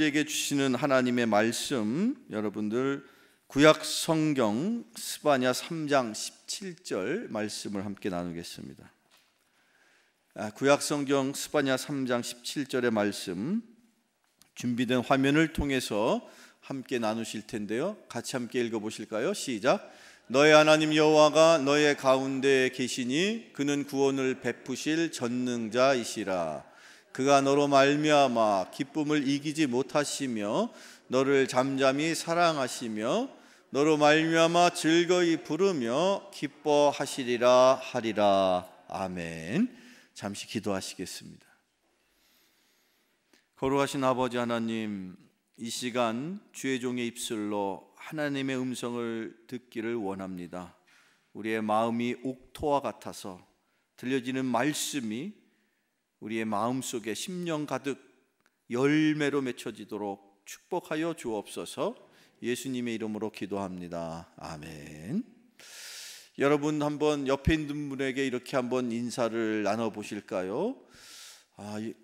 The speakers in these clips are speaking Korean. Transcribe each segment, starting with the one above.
우리에게 주시는 하나님의 말씀, 여러분들 구약 성경 스바냐 3장 17절 말씀을 함께 나누겠습니다. 구약 성경 스바냐 3장 17절의 말씀 준비된 화면을 통해서 함께 나누실 텐데요, 같이 함께 읽어보실까요? 시작. 너의 하나님 여호와가 너의 가운데에 계시니 그는 구원을 베푸실 전능자이시라. 그가 너로 말미암아 기쁨을 이기지 못하시며 너를 잠잠히 사랑하시며 너로 말미암아 즐거이 부르며 기뻐하시리라 하리라. 아멘. 잠시 기도하시겠습니다. 거룩하신 아버지 하나님, 이 시간 주의 종의 입술로 하나님의 음성을 듣기를 원합니다. 우리의 마음이 옥토와 같아서 들려지는 말씀이 우리의 마음속에 심령 가득 열매로 맺혀지도록 축복하여 주옵소서. 예수님의 이름으로 기도합니다. 아멘. 여러분, 한번 옆에 있는 분에게 이렇게 한번 인사를 나눠보실까요?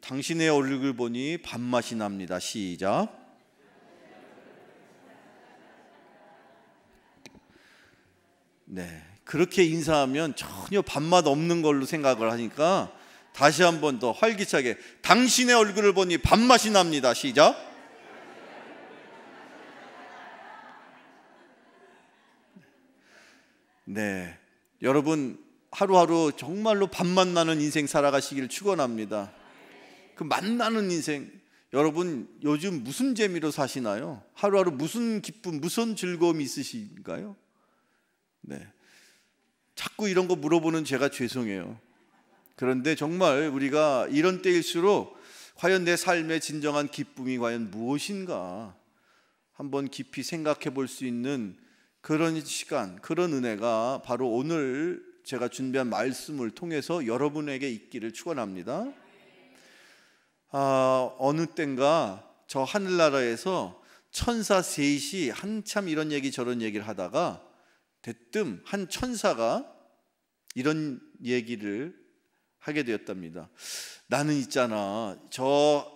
당신의 얼굴 보니 밥맛이 납니다. 시작. 네, 그렇게 인사하면 전혀 밥맛 없는 걸로 생각을 하니까 다시 한 번 더 활기차게, 당신의 얼굴을 보니 밥맛이 납니다. 시작. 네, 여러분 하루하루 정말로 밥맛 나는 인생 살아가시기를 축원합니다. 그 맛나는 인생, 여러분 요즘 무슨 재미로 사시나요? 하루하루 무슨 기쁨, 무슨 즐거움이 있으신가요? 네, 자꾸 이런 거 물어보는 제가 죄송해요. 그런데 정말 우리가 이런 때일수록 과연 내 삶의 진정한 기쁨이 과연 무엇인가 한번 깊이 생각해 볼 수 있는 그런 시간, 그런 은혜가 바로 오늘 제가 준비한 말씀을 통해서 여러분에게 있기를 축원합니다. 어느 땐가 저 하늘나라에서 천사 셋이 한참 이런 얘기 저런 얘기를 하다가 대뜸 한 천사가 이런 얘기를 하게 되었답니다. 나는 있잖아, 저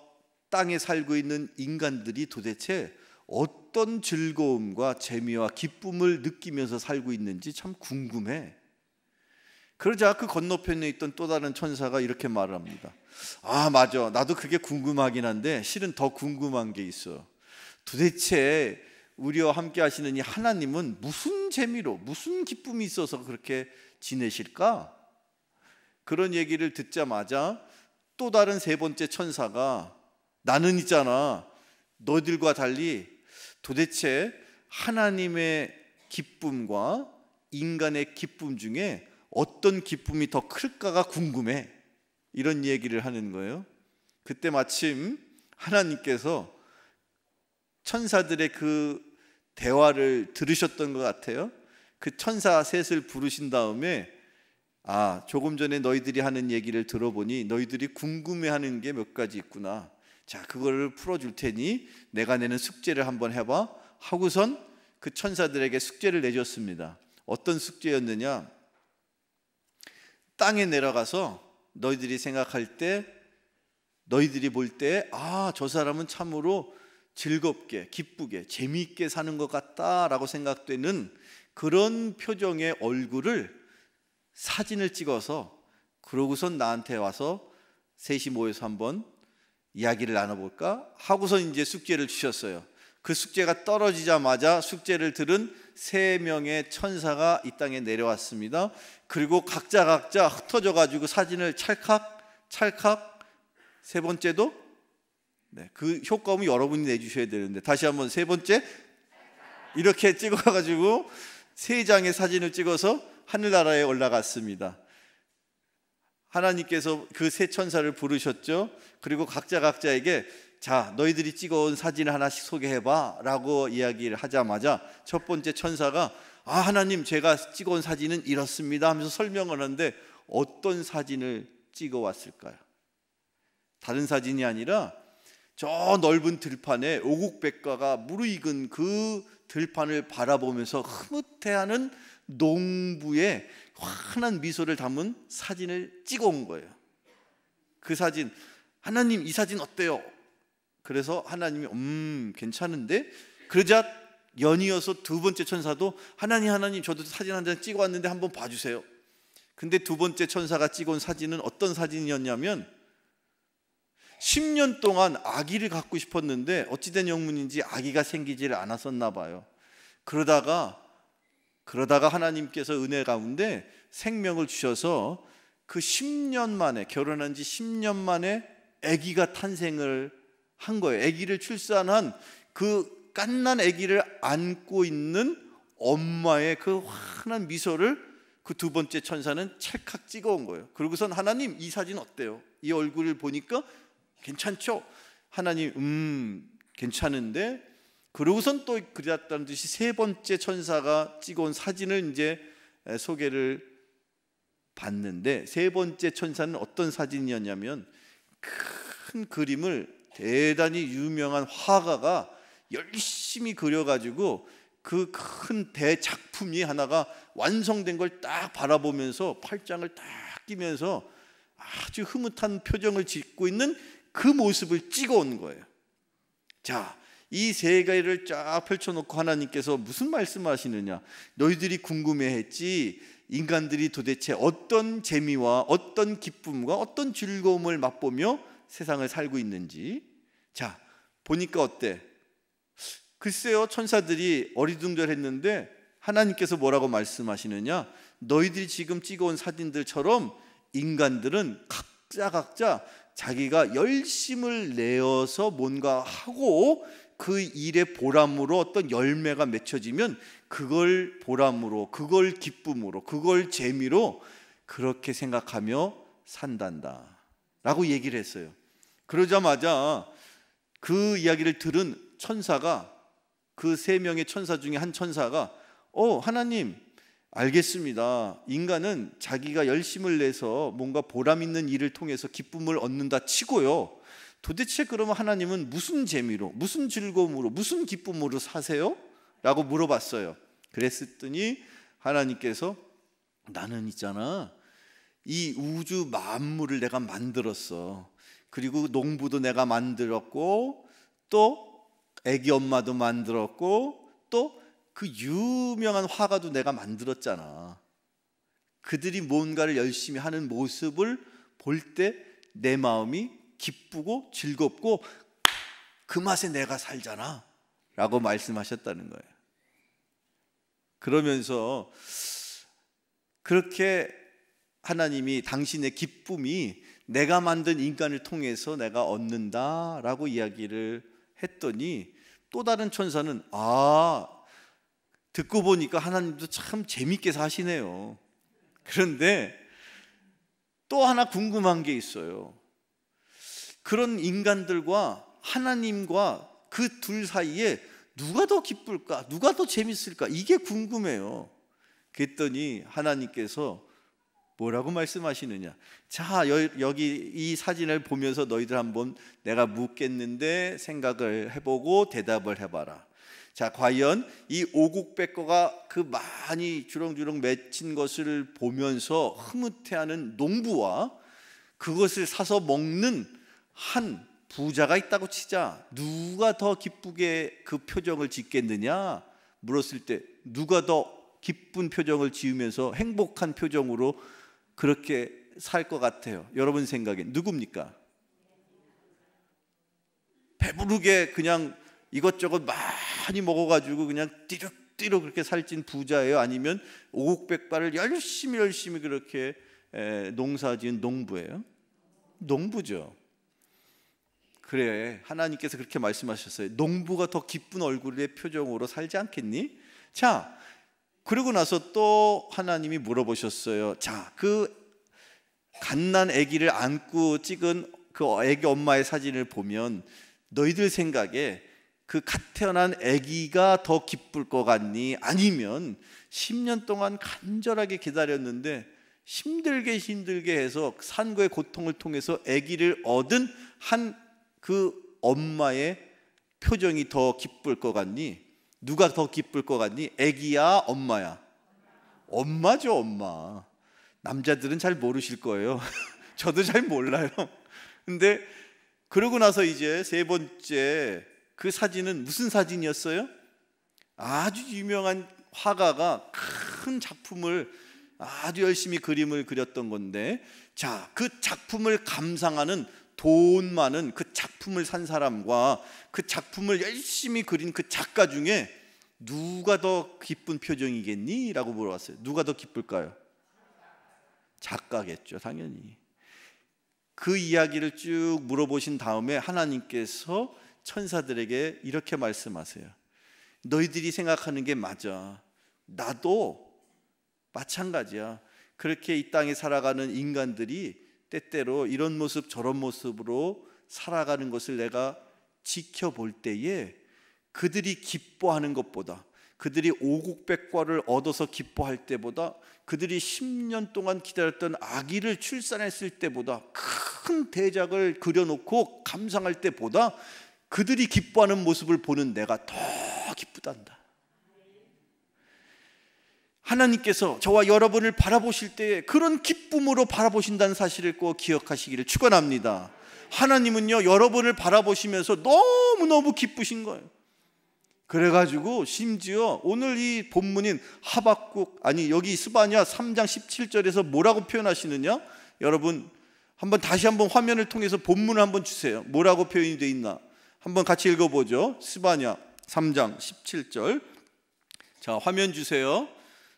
땅에 살고 있는 인간들이 도대체 어떤 즐거움과 재미와 기쁨을 느끼면서 살고 있는지 참 궁금해. 그러자 그 건너편에 있던 또 다른 천사가 이렇게 말을 합니다. 맞아, 나도 그게 궁금하긴 한데 실은 더 궁금한 게 있어. 도대체 우리와 함께 하시는 이 하나님은 무슨 재미로, 무슨 기쁨이 있어서 그렇게 지내실까? 그런 얘기를 듣자마자 또 다른 세 번째 천사가, 나는 있잖아, 너희들과 달리 도대체 하나님의 기쁨과 인간의 기쁨 중에 어떤 기쁨이 더 클까가 궁금해. 이런 얘기를 하는 거예요. 그때 마침 하나님께서 천사들의 그 대화를 들으셨던 것 같아요. 그 천사 셋을 부르신 다음에 조금 전에 너희들이 하는 얘기를 들어보니 너희들이 궁금해하는 게 몇 가지 있구나. 자, 그거를 풀어줄 테니 내가 내는 숙제를 한번 해봐 하고선 그 천사들에게 숙제를 내줬습니다. 어떤 숙제였느냐? 땅에 내려가서 너희들이 생각할 때, 너희들이 볼 때 저 사람은 참으로 즐겁게, 기쁘게, 재미있게 사는 것 같다라고 생각되는 그런 표정의 얼굴을 사진을 찍어서, 그러고선 나한테 와서 셋이 모여서 한번 이야기를 나눠볼까 하고서 이제 숙제를 주셨어요. 그 숙제가 떨어지자마자 숙제를 들은 3명의 천사가 이 땅에 내려왔습니다. 그리고 각자 흩어져 가지고 사진을 찰칵 세 번째도, 네, 그 효과음은 여러분이 내주셔야 되는데 다시 한번 세 번째 이렇게 찍어가지고 3장의 사진을 찍어서 하늘나라에 올라갔습니다. 하나님께서 그 세 천사를 부르셨죠. 그리고 각자에게 자, 너희들이 찍어온 사진을 하나씩 소개해봐 라고 이야기를 하자마자 첫 번째 천사가 하나님, 제가 찍어온 사진은 이렇습니다 하면서 설명을 하는데 어떤 사진을 찍어왔을까요? 다른 사진이 아니라 저 넓은 들판에 오국백과가 무르익은 그 들판을 바라보면서 흐뭇해하는 농부의 환한 미소를 담은 사진을 찍어온 거예요. 그 사진, 하나님 이 사진 어때요? 그래서 하나님이 괜찮은데, 그러자 연이어서 두 번째 천사도 하나님 저도 사진 한 장 찍어 왔는데 한번 봐주세요. 근데 두 번째 천사가 찍어온 사진은 어떤 사진이었냐면 10년 동안 아기를 갖고 싶었는데 어찌된 영문인지 아기가 생기질 않았었나 봐요. 그러다가 하나님께서 은혜 가운데 생명을 주셔서 그 10년 만에, 결혼한 지 10년 만에 아기가 탄생을 한 거예요. 아기를 출산한 그 갓난 아기를 안고 있는 엄마의 그 환한 미소를 그 두 번째 천사는 찰칵 찍어온 거예요. 그러고선 하나님, 이 사진 어때요? 이 얼굴을 보니까 괜찮죠? 하나님 괜찮은데, 그러고선 또 그랬다는 듯이 세 번째 천사가 찍어온 사진을 이제 소개를 봤는데, 세 번째 천사는 어떤 사진이었냐면 큰 그림을 대단히 유명한 화가가 열심히 그려가지고 그 큰 대작품이 하나가 완성된 걸 딱 바라보면서 팔짱을 딱 끼면서 아주 흐뭇한 표정을 짓고 있는 그 모습을 찍어온 거예요. 자, 이 세 가지를 쫙 펼쳐놓고 하나님께서 무슨 말씀하시느냐? 너희들이 궁금해했지, 인간들이 도대체 어떤 재미와 어떤 기쁨과 어떤 즐거움을 맛보며 세상을 살고 있는지. 자, 보니까 어때? 글쎄요, 천사들이 어리둥절했는데 하나님께서 뭐라고 말씀하시느냐? 너희들이 지금 찍어온 사진들처럼 인간들은 각자 자기가 열심을 내어서 뭔가 하고 그 일의 보람으로 어떤 열매가 맺혀지면 그걸 보람으로, 그걸 기쁨으로, 그걸 재미로 그렇게 생각하며 산단다 라고 얘기를 했어요. 그러자마자 그 이야기를 들은 천사가, 그 세 명의 천사 중에 한 천사가 하나님, 알겠습니다. 인간은 자기가 열심을 내서 뭔가 보람 있는 일을 통해서 기쁨을 얻는다 치고요, 도대체 그러면 하나님은 무슨 재미로, 무슨 즐거움으로, 무슨 기쁨으로 사세요? 라고 물어봤어요. 그랬더니 하나님께서 나는 있잖아, 이 우주 만물을 내가 만들었어. 그리고 농부도 내가 만들었고, 또 애기 엄마도 만들었고, 또 그 유명한 화가도 내가 만들었잖아. 그들이 뭔가를 열심히 하는 모습을 볼 때 내 마음이 기쁘고 즐겁고 그 맛에 내가 살잖아 라고 말씀하셨다는 거예요. 그러면서 그렇게 하나님이 당신의 기쁨이 내가 만든 인간을 통해서 내가 얻는다라고 이야기를 했더니, 또 다른 천사는 듣고 보니까 하나님도 참 재밌게 사시네요. 그런데 또 하나 궁금한 게 있어요. 그런 인간들과 하나님과 그 둘 사이에 누가 더 기쁠까? 누가 더 재밌을까? 이게 궁금해요. 그랬더니 하나님께서 뭐라고 말씀하시느냐? 자, 여기 이 사진을 보면서 너희들 한번 내가 묻겠는데 생각을 해보고 대답을 해봐라. 자, 과연 이 오곡백과가 그 많이 주렁주렁 맺힌 것을 보면서 흐뭇해하는 농부와 그것을 사서 먹는 한 부자가 있다고 치자, 누가 더 기쁘게 그 표정을 짓겠느냐 물었을 때 누가 더 기쁜 표정을 지으면서 행복한 표정으로 그렇게 살 것 같아요? 여러분 생각엔 누굽니까? 배부르게 그냥 이것저것 많이 먹어가지고 그냥 띠룩띠룩 그렇게 살찐 부자예요? 아니면 오곡백과를 열심히 그렇게 농사지은 농부예요? 농부죠. 그래, 하나님께서 그렇게 말씀하셨어요. 농부가 더 기쁜 얼굴의 표정으로 살지 않겠니? 자, 그러고 나서 또 하나님이 물어보셨어요. 자, 그 갓난 아기를 안고 찍은 그 아기 엄마의 사진을 보면 너희들 생각에 그 갓 태어난 아기가 더 기쁠 것 같니? 아니면 10년 동안 간절하게 기다렸는데 힘들게 해서 산고의 고통을 통해서 아기를 얻은 한 그 엄마의 표정이 더 기쁠 것 같니? 누가 더 기쁠 것 같니? 아기야, 엄마야? 엄마죠, 엄마. 남자들은 잘 모르실 거예요. 저도 잘 몰라요. 근데 그러고 나서 이제 세 번째 그 사진은 무슨 사진이었어요? 아주 유명한 화가가 큰 작품을 아주 열심히 그림을 그렸던 건데, 자, 그 작품을 감상하는 돈 많은 그 작품을 산 사람과 그 작품을 열심히 그린 그 작가 중에 누가 더 기쁜 표정이겠니? 라고 물어봤어요. 누가 더 기쁠까요? 작가겠죠, 당연히. 그 이야기를 쭉 물어보신 다음에 하나님께서 천사들에게 이렇게 말씀하세요. 너희들이 생각하는 게 맞아. 나도 마찬가지야. 그렇게 이 땅에 살아가는 인간들이 때때로 이런 모습 저런 모습으로 살아가는 것을 내가 지켜볼 때에 그들이 기뻐하는 것보다, 그들이 오곡백과를 얻어서 기뻐할 때보다, 그들이 10년 동안 기다렸던 아기를 출산했을 때보다, 큰 대작을 그려놓고 감상할 때보다 그들이 기뻐하는 모습을 보는 내가 더 기쁘단다. 하나님께서 저와 여러분을 바라보실 때에 그런 기쁨으로 바라보신다는 사실을 꼭 기억하시기를 축원합니다. 하나님은요, 여러분을 바라보시면서 너무너무 기쁘신 거예요. 그래가지고 심지어 오늘 이 본문인 하박국, 아니 여기 스바냐 3장 17절에서 뭐라고 표현하시느냐? 여러분 다시 한번 화면을 통해서 본문을 한번 주세요. 뭐라고 표현이 되어 있나? 한번 같이 읽어보죠. 스바냐 3장 17절. 자, 화면 주세요.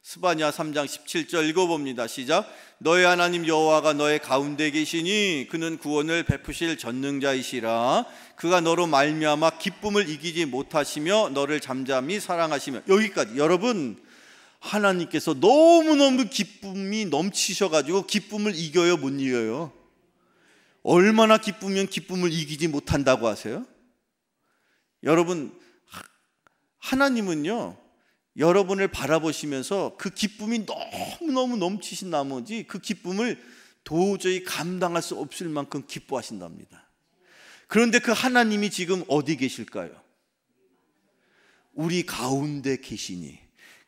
스바냐 3장 17절 읽어봅니다. 시작. 너의 하나님 여호와가 너의 가운데 계시니 그는 구원을 베푸실 전능자이시라. 그가 너로 말미암아 기쁨을 이기지 못하시며 너를 잠잠히 사랑하시며. 여기까지. 여러분, 하나님께서 너무너무 기쁨이 넘치셔가지고 기쁨을 이겨요, 못 이겨요? 얼마나 기쁘면 기쁨을 이기지 못한다고 하세요? 여러분, 하나님은요, 여러분을 바라보시면서 그 기쁨이 너무너무 넘치신 나머지 그 기쁨을 도저히 감당할 수 없을 만큼 기뻐하신답니다. 그런데 그 하나님이 지금 어디 계실까요? 우리 가운데 계시니,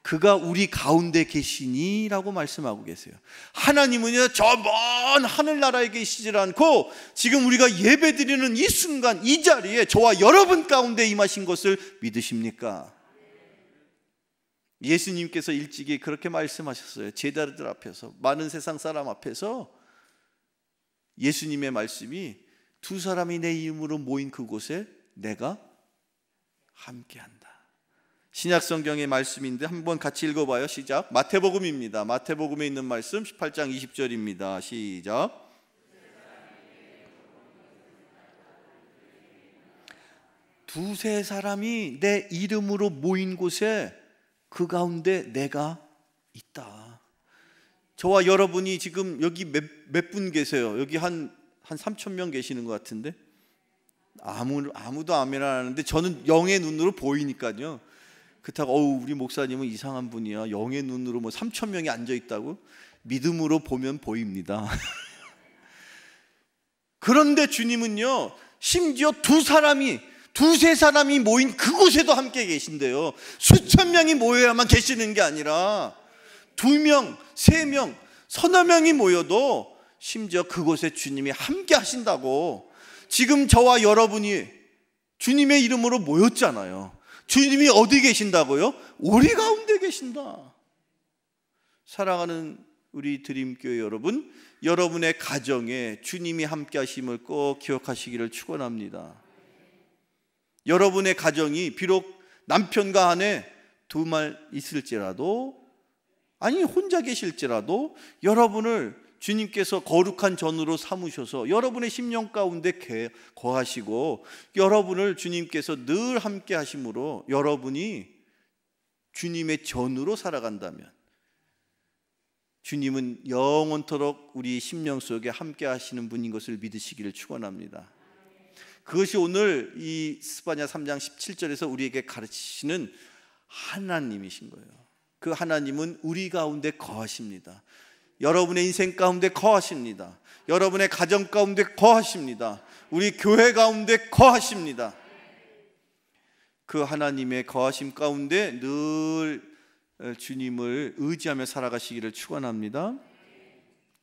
그가 우리 가운데 계시니 라고 말씀하고 계세요. 하나님은요, 저 먼 하늘나라에 계시질 않고 지금 우리가 예배드리는 이 순간 이 자리에 저와 여러분 가운데 임하신 것을 믿으십니까? 예수님께서 일찍이 그렇게 말씀하셨어요. 제자들 앞에서, 많은 세상 사람 앞에서 예수님의 말씀이 두 사람이 내 이름으로 모인 그곳에 내가 함께한다. 신약 성경의 말씀인데 한번 같이 읽어봐요. 시작. 마태복음입니다. 마태복음에 있는 말씀 18장 20절입니다. 시작. 두세 사람이 내 이름으로 모인 곳에 그 가운데 내가 있다. 저와 여러분이 지금 여기 몇 분 계세요? 여기 한 3천 명 계시는 것 같은데 아무도 아멘 안 하는데 저는 영의 눈으로 보이니까요. 그렇다고 우리 목사님은 이상한 분이야, 영의 눈으로 뭐 3천 명이 앉아 있다고? 믿음으로 보면 보입니다. 그런데 주님은요, 심지어 두세 사람이 모인 그곳에도 함께 계신대요. 수천 명이 모여야만 계시는 게 아니라 2명, 3명, 서너 명이 모여도 심지어 그곳에 주님이 함께 하신다고. 지금 저와 여러분이 주님의 이름으로 모였잖아요. 주님이 어디 계신다고요? 우리 가운데 계신다. 사랑하는 우리 드림교회 여러분, 여러분의 가정에 주님이 함께 하심을 꼭 기억하시기를 축원합니다. 여러분의 가정이 비록 남편과 아내 두 말 있을지라도, 아니 혼자 계실지라도 여러분을 주님께서 거룩한 전으로 삼으셔서 여러분의 심령 가운데 거하시고 여러분을 주님께서 늘 함께 하심으로 여러분이 주님의 전으로 살아간다면 주님은 영원토록 우리 심령 속에 함께 하시는 분인 것을 믿으시기를 축원합니다. 그것이 오늘 이 스바냐 3장 17절에서 우리에게 가르치시는 하나님이신 거예요. 그 하나님은 우리 가운데 거하십니다. 여러분의 인생 가운데 거하십니다. 여러분의 가정 가운데 거하십니다. 우리 교회 가운데 거하십니다. 그 하나님의 거하심 가운데 늘 주님을 의지하며 살아가시기를 축원합니다.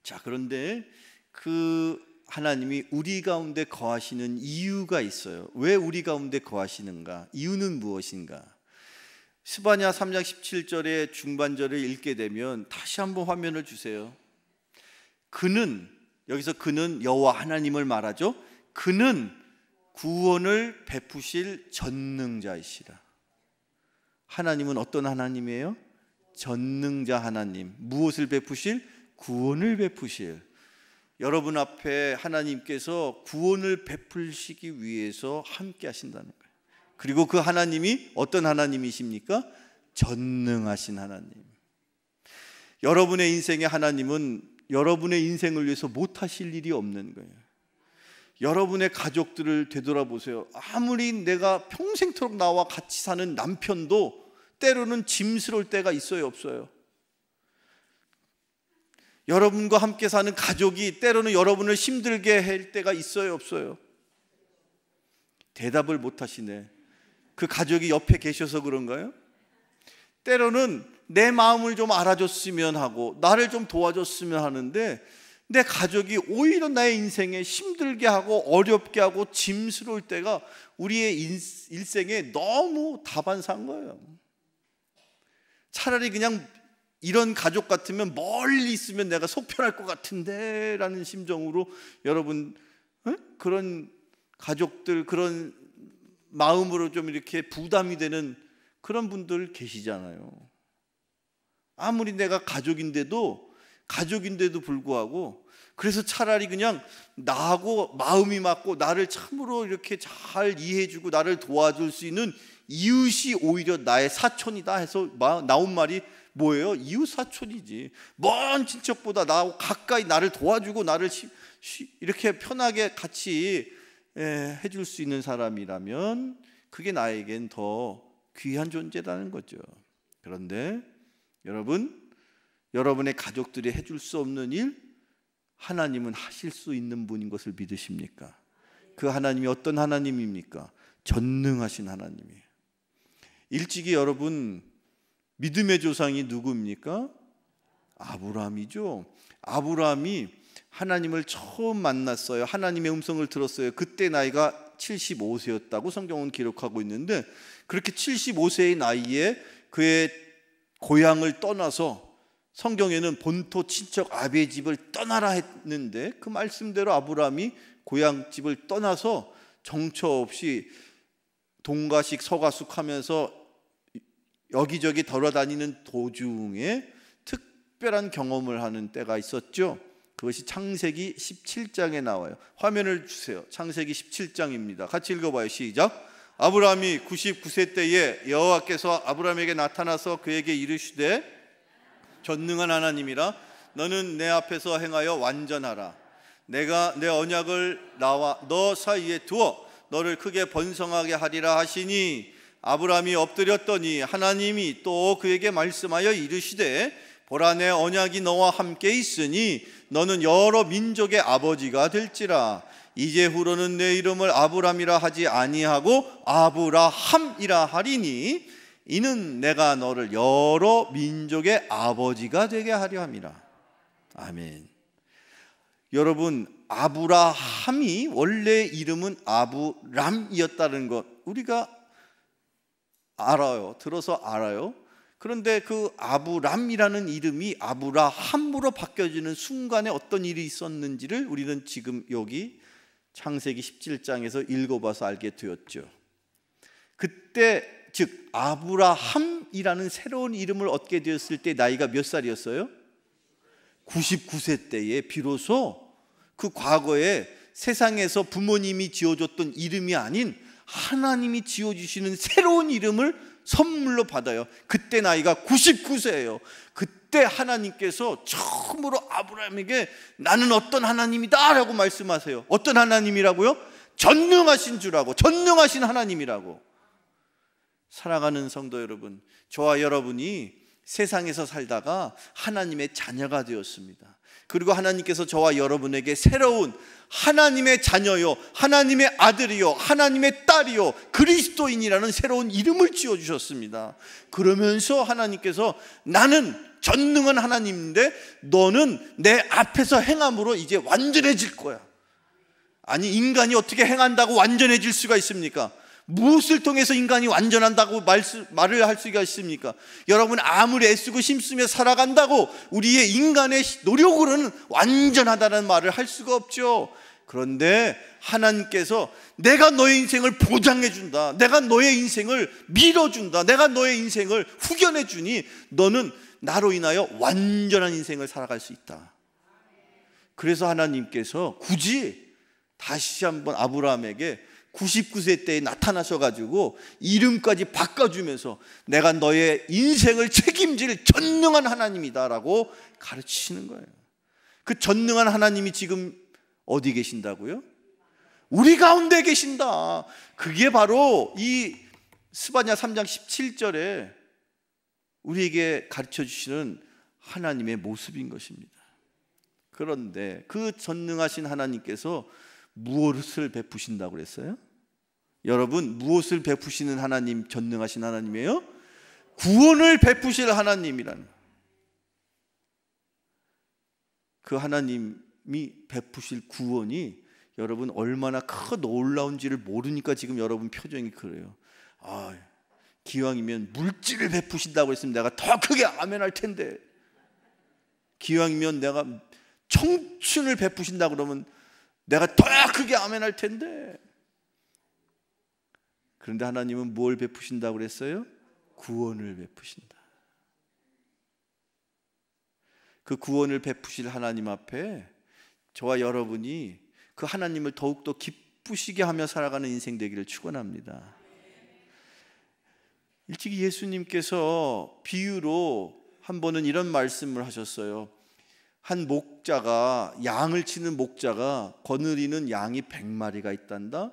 자, 그런데 그 하나님이 우리 가운데 거하시는 이유가 있어요. 왜 우리 가운데 거하시는가? 이유는 무엇인가? 스바냐 3장 17절의 중반절을 읽게 되면 다시 한번 화면을 주세요. 그는, 여기서 그는 여호와 하나님을 말하죠. 그는 구원을 베푸실 전능자이시라. 하나님은 어떤 하나님이에요? 전능자 하나님. 무엇을 베푸실? 구원을 베푸실. 여러분 앞에 하나님께서 구원을 베풀시기 위해서 함께 하신다는 거예요. 그리고 그 하나님이 어떤 하나님이십니까? 전능하신 하나님. 여러분의 인생의 하나님은 여러분의 인생을 위해서 못하실 일이 없는 거예요. 여러분의 가족들을 되돌아보세요. 아무리 내가 평생토록 나와 같이 사는 남편도 때로는 짐스러울 때가 있어요, 없어요? 여러분과 함께 사는 가족이 때로는 여러분을 힘들게 할 때가 있어요, 없어요? 대답을 못 하시네. 그 가족이 옆에 계셔서 그런가요? 때로는 내 마음을 좀 알아줬으면 하고 나를 좀 도와줬으면 하는데 내 가족이 오히려 나의 인생에 힘들게 하고 어렵게 하고 짐스러울 때가 우리의 일생에 너무 다반사인 거예요. 차라리 그냥 이런 가족 같으면 멀리 있으면 내가 속 편할 것 같은데 라는 심정으로 여러분 그런 가족들 그런 마음으로 좀 이렇게 부담이 되는 그런 분들 계시잖아요. 아무리 내가 가족인데도 불구하고 그래서 차라리 그냥 나하고 마음이 맞고 나를 참으로 이렇게 잘 이해해주고 나를 도와줄 수 있는 이웃이 오히려 나의 사촌이다 해서 나온 말이 뭐예요? 이웃 사촌이지. 먼 친척보다 나하고 가까이 나를 도와주고 나를 이렇게 편하게 같이 해줄 수 있는 사람이라면 그게 나에겐 더 귀한 존재라는 거죠. 그런데 여러분의 가족들이 해줄 수 없는 일 하나님은 하실 수 있는 분인 것을 믿으십니까? 그 하나님이 어떤 하나님입니까? 전능하신 하나님이에요. 일찍이 여러분 믿음의 조상이 누구입니까? 아브라함이죠. 아브라함이 하나님을 처음 만났어요. 하나님의 음성을 들었어요. 그때 나이가 75세였다고 성경은 기록하고 있는데 그렇게 75세의 나이에 그의 고향을 떠나서 성경에는 본토 친척 아비의 집을 떠나라 했는데 그 말씀대로 아브라함이 고향집을 떠나서 정처 없이 동가식 서가숙 하면서 여기저기 돌아다니는 도중에 특별한 경험을 하는 때가 있었죠. 그것이 창세기 17장에 나와요. 화면을 주세요. 창세기 17장입니다. 같이 읽어봐요. 시작. 아브라함이 99세 때에 여호와께서 아브라함에게 나타나서 그에게 이르시되 전능한 하나님이라 너는 내 앞에서 행하여 완전하라. 내가 내 언약을 나와 너 사이에 두어 너를 크게 번성하게 하리라 하시니 아브라함이 엎드렸더니 하나님이 또 그에게 말씀하여 이르시되 보라 내 언약이 너와 함께 있으니 너는 여러 민족의 아버지가 될지라. 이제후로는 내 이름을 아브람이라 하지 아니하고 아브라함이라 하리니 이는 내가 너를 여러 민족의 아버지가 되게 하려 함이라. 아멘. 여러분 아브라함이 원래 이름은 아브람이었다는 것 우리가 알아요. 들어서 알아요. 그런데 그 아브람이라는 이름이 아브라함으로 바뀌어지는 순간에 어떤 일이 있었는지를 우리는 지금 여기 창세기 17장에서 읽어봐서 알게 되었죠. 그때 즉 아브라함이라는 새로운 이름을 얻게 되었을 때 나이가 몇 살이었어요? 99세 때에 비로소 그 과거에 세상에서 부모님이 지어줬던 이름이 아닌 하나님이 지어주시는 새로운 이름을 선물로 받아요. 그때 나이가 99세예요. 그때 하나님께서 처음으로 아브라함에게 나는 어떤 하나님이다 라고 말씀하세요. 어떤 하나님이라고요? 전능하신 주라고. 전능하신 하나님이라고. 사랑하는 성도 여러분, 저와 여러분이 세상에서 살다가 하나님의 자녀가 되었습니다. 그리고 하나님께서 저와 여러분에게 새로운 하나님의 자녀요, 하나님의 아들이요, 하나님의 딸이요, 그리스도인이라는 새로운 이름을 지어주셨습니다. 그러면서 하나님께서 나는 전능한 하나님인데 너는 내 앞에서 행함으로 이제 완전해질 거야. 아니, 인간이 어떻게 행한다고 완전해질 수가 있습니까? 무엇을 통해서 인간이 완전한다고 말을 할 수가 있습니까? 여러분, 아무리 애쓰고 힘쓰며 살아간다고 우리의 인간의 노력으로는 완전하다는 말을 할 수가 없죠. 그런데 하나님께서 내가 너의 인생을 보장해 준다, 내가 너의 인생을 밀어준다, 내가 너의 인생을 후견해 주니 너는 나로 인하여 완전한 인생을 살아갈 수 있다. 그래서 하나님께서 굳이 다시 한번 아브라함에게 99세 때에 나타나셔가지고 이름까지 바꿔주면서 내가 너의 인생을 책임질 전능한 하나님이다라고 가르치시는 거예요. 그 전능한 하나님이 지금 어디 계신다고요? 우리 가운데 계신다. 그게 바로 이 스바냐 3장 17절에 우리에게 가르쳐 주시는 하나님의 모습인 것입니다. 그런데 그 전능하신 하나님께서 무엇을 베푸신다고 그랬어요? 여러분, 무엇을 베푸시는 하나님, 전능하신 하나님이에요? 구원을 베푸실 하나님이라는, 그 하나님이 베푸실 구원이 여러분 얼마나 큰 놀라운지를 모르니까 지금 여러분 표정이 그래요. 아, 기왕이면 물질을 베푸신다고 했으면 내가 더 크게 아멘할 텐데, 기왕이면 내가 청춘을 베푸신다고 그러면 내가 더 크게 아멘할 텐데. 그런데 하나님은 뭘 베푸신다고 그랬어요? 구원을 베푸신다. 그 구원을 베푸실 하나님 앞에 저와 여러분이 그 하나님을 더욱더 기쁘시게 하며 살아가는 인생 되기를 축원합니다. 일찍이 예수님께서 비유로 한 번은 이런 말씀을 하셨어요. 한 목자가, 양을 치는 목자가 거느리는 양이 100마리가 있단다.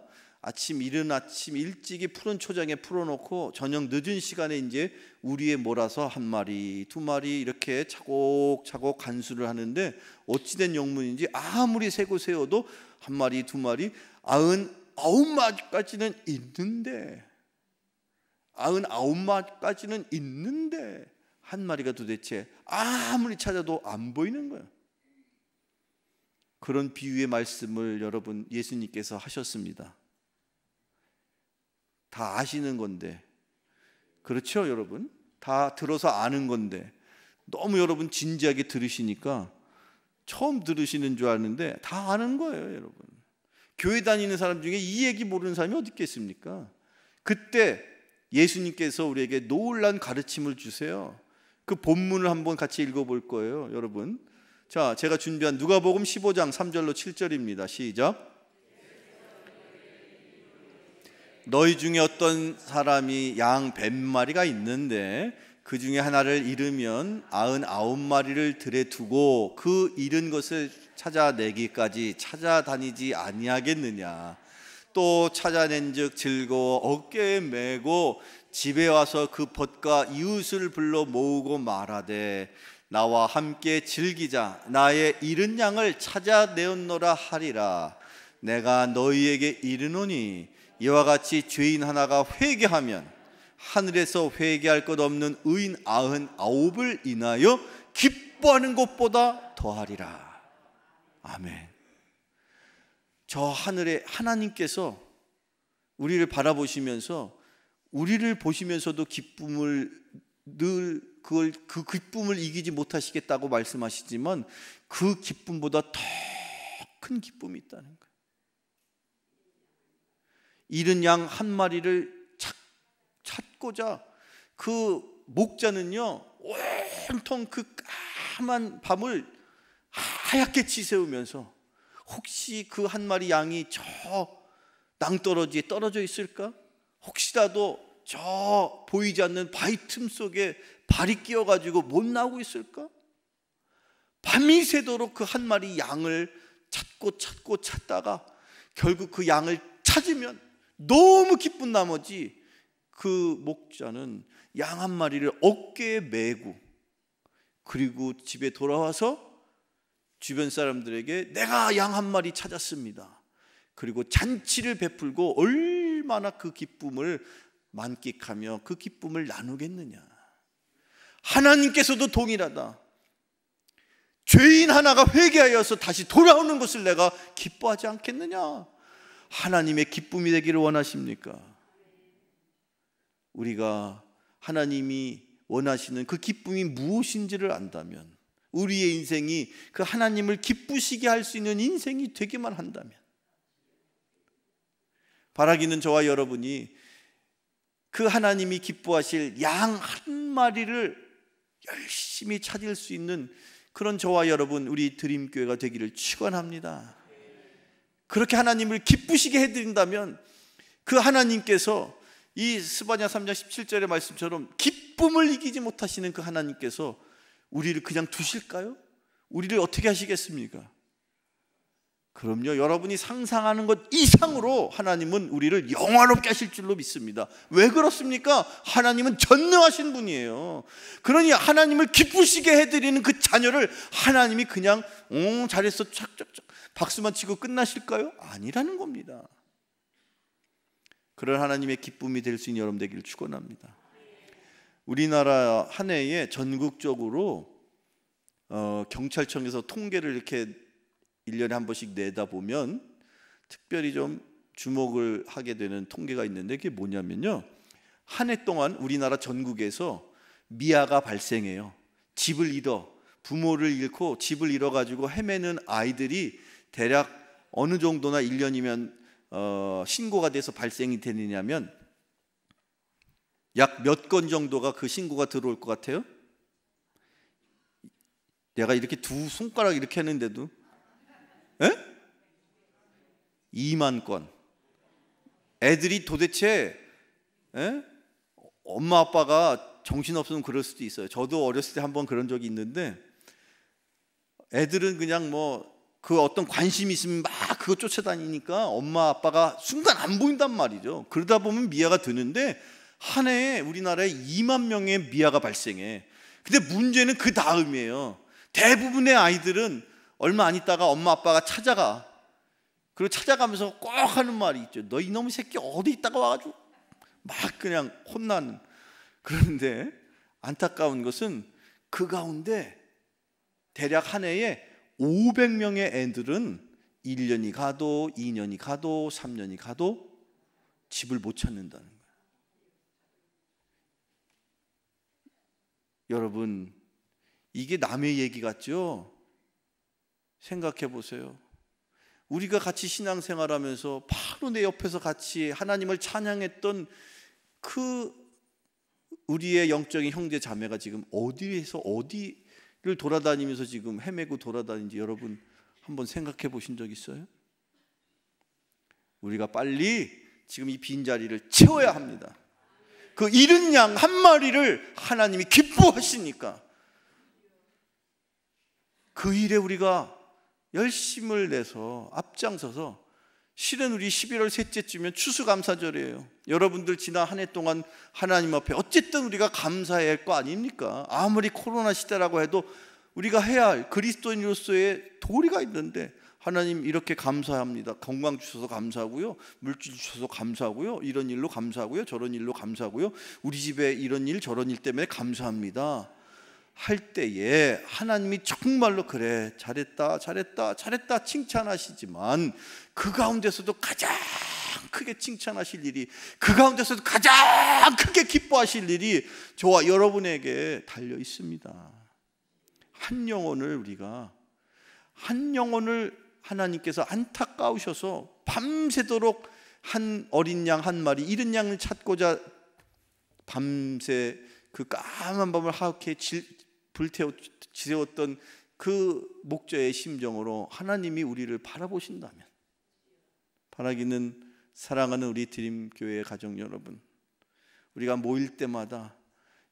이른 아침 일찍이 푸른 초장에 풀어놓고 저녁 늦은 시간에 이제 우리에 몰아서 1마리, 2마리 이렇게 차곡차곡 간수를 하는데, 어찌된 영문인지 아무리 세고 세워도 1마리, 2마리, 99마리까지는 있는데, 99마리까지는 있는데 1마리가 도대체 아무리 찾아도 안 보이는 거예요. 그런 비유의 말씀을 여러분 예수님께서 하셨습니다. 다 아시는 건데, 그렇죠 여러분? 다 들어서 아는 건데 너무 여러분 진지하게 들으시니까 처음 들으시는 줄 아는데 다 아는 거예요. 여러분, 교회 다니는 사람 중에 이 얘기 모르는 사람이 어디 있겠습니까? 그때 예수님께서 우리에게 놀란 가르침을 주세요. 그 본문을 한번 같이 읽어볼 거예요 여러분. 자, 제가 준비한 누가복음 15장 3절로 7절입니다 시작. 너희 중에 어떤 사람이 양 100마리가 있는데 그 중에 하나를 잃으면 99마리를 들에 두고 그 잃은 것을 찾아내기까지 찾아다니지 아니하겠느냐. 또 찾아낸즉 즐거워 어깨에 메고 집에 와서 그 벗과 이웃을 불러 모으고 말하되 나와 함께 즐기자. 나의 잃은 양을 찾아내었노라 하리라. 내가 너희에게 이르노니 이와 같이 죄인 하나가 회개하면 하늘에서 회개할 것 없는 의인 99을 인하여 기뻐하는 것보다 더하리라. 아멘. 저 하늘의 하나님께서 우리를 바라보시면서 우리를 보시면서도 기쁨을 늘 그 기쁨을 이기지 못하시겠다고 말씀하시지만 그 기쁨보다 더 큰 기쁨이 있다는 거예요. 잃은 양 1마리를 찾고자 그 목자는요 온통 그 까만 밤을 하얗게 치새우면서 혹시 그 1마리 양이 저 낭떠러지에 떨어져 있을까? 혹시라도 저 보이지 않는 바위 틈 속에 발이 끼어가지고 못 나오고 있을까? 밤이 새도록 그 1마리 양을 찾고 찾다가 결국 그 양을 찾으면 너무 기쁜 나머지 그 목자는 양 1마리를 어깨에 메고 그리고 집에 돌아와서 주변 사람들에게 내가 양 1마리 찾았습니다. 그리고 잔치를 베풀고 얼마나 그 기쁨을 만끽하며 그 기쁨을 나누겠느냐. 하나님께서도 동일하다. 죄인 하나가 회개하여서 다시 돌아오는 것을 내가 기뻐하지 않겠느냐? 하나님의 기쁨이 되기를 원하십니까? 우리가 하나님이 원하시는 그 기쁨이 무엇인지를 안다면, 우리의 인생이 그 하나님을 기쁘시게 할 수 있는 인생이 되기만 한다면, 바라기는 저와 여러분이 그 하나님이 기뻐하실 양 한 마리를 열심히 찾을 수 있는 그런 저와 여러분, 우리 드림교회가 되기를 축원합니다. 그렇게 하나님을 기쁘시게 해드린다면 그 하나님께서 이 스바냐 3장 17절의 말씀처럼 기쁨을 이기지 못하시는 그 하나님께서 우리를 그냥 두실까요? 우리를 어떻게 하시겠습니까? 그럼요, 여러분이 상상하는 것 이상으로 하나님은 우리를 영화롭게 하실 줄로 믿습니다. 왜 그렇습니까? 하나님은 전능하신 분이에요. 그러니 하나님을 기쁘시게 해드리는 그 자녀를 하나님이 그냥 잘했어 착착착 박수만 치고 끝나실까요? 아니라는 겁니다. 그런 하나님의 기쁨이 될 수 있는 여러분 되기를 축원합니다. 우리나라 한 해에 전국적으로 경찰청에서 통계를 이렇게 1년에 한 번씩 내다보면 특별히 좀 주목을 하게 되는 통계가 있는데, 그게 뭐냐면요, 한 해 동안 우리나라 전국에서 미아가 발생해요. 집을 잃어, 부모를 잃고 집을 잃어가지고 헤매는 아이들이 대략 어느 정도나 1년이면 신고가 돼서 발생이 되느냐면 약 몇 건 정도가 그 신고가 들어올 것 같아요? 내가 이렇게 두 손가락 이렇게 했는데도 2만 건. 애들이 도대체 엄마 아빠가 정신없으면 그럴 수도 있어요. 저도 어렸을 때 한번 그런 적이 있는데, 애들은 그냥 뭐 그 어떤 관심이 있으면 막 그거 쫓아다니니까 엄마 아빠가 순간 안 보인단 말이죠. 그러다 보면 미아가 드는데 한 해에 우리나라에 2만 명의 미아가 발생해. 근데 문제는 그 다음이에요. 대부분의 아이들은 얼마 안 있다가 엄마 아빠가 찾아가. 그리고 찾아가면서 꼭 하는 말이 있죠. 너 이놈의 새끼 어디 있다가 와가지고 막 그냥 혼나는. 그런데 안타까운 것은 그 가운데 대략 한 해에 500명의 애들은 1년이 가도 2년이 가도 3년이 가도 집을 못 찾는다는 거예요. 여러분, 이게 남의 얘기 같죠? 생각해 보세요. 우리가 같이 신앙생활하면서 바로 내 옆에서 같이 하나님을 찬양했던 그 우리의 영적인 형제 자매가 지금 어디에서 어디를 돌아다니면서 지금 헤매고 돌아다니는지 여러분 한번 생각해 보신 적 있어요? 우리가 빨리 지금 이 빈자리를 채워야 합니다. 그 잃은 양 한 마리를 하나님이 기뻐하시니까 그 일에 우리가 열심을 내서 앞장서서, 실은 우리 11월 셋째쯤이면 추수감사절이에요. 여러분들 지난 한 해 동안 하나님 앞에 어쨌든 우리가 감사해야 할 거 아닙니까? 아무리 코로나 시대라고 해도 우리가 해야 할 그리스도인으로서의 도리가 있는데, 하나님 이렇게 감사합니다. 건강 주셔서 감사하고요, 물질 주셔서 감사하고요, 이런 일로 감사하고요, 저런 일로 감사하고요, 우리 집에 이런 일 저런 일 때문에 감사합니다 할 때에 하나님이 정말로 그래 잘했다 잘했다 잘했다 칭찬하시지만, 그 가운데서도 가장 크게 칭찬하실 일이, 그 가운데서도 가장 크게 기뻐하실 일이 저와 여러분에게 달려 있습니다. 한 영혼을 하나님께서 안타까우셔서 밤새도록 한 어린 양 한 마리, 잃은 양을 찾고자 밤새 그 까만 밤을 하얗게 지새웠던 그 목자의 심정으로 하나님이 우리를 바라보신다면, 바라기는 사랑하는 우리 드림교회 가족 여러분, 우리가 모일 때마다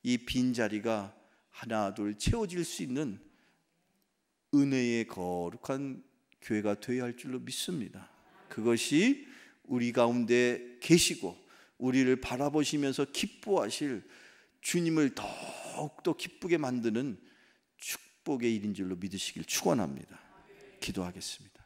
이 빈자리가 하나 둘 채워질 수 있는 은혜의 거룩한 교회가 되어야 할 줄로 믿습니다. 그것이 우리 가운데 계시고 우리를 바라보시면서 기뻐하실 주님을 더욱더 기쁘게 만드는 축복의 일인 줄로 믿으시길 축원합니다. 기도하겠습니다.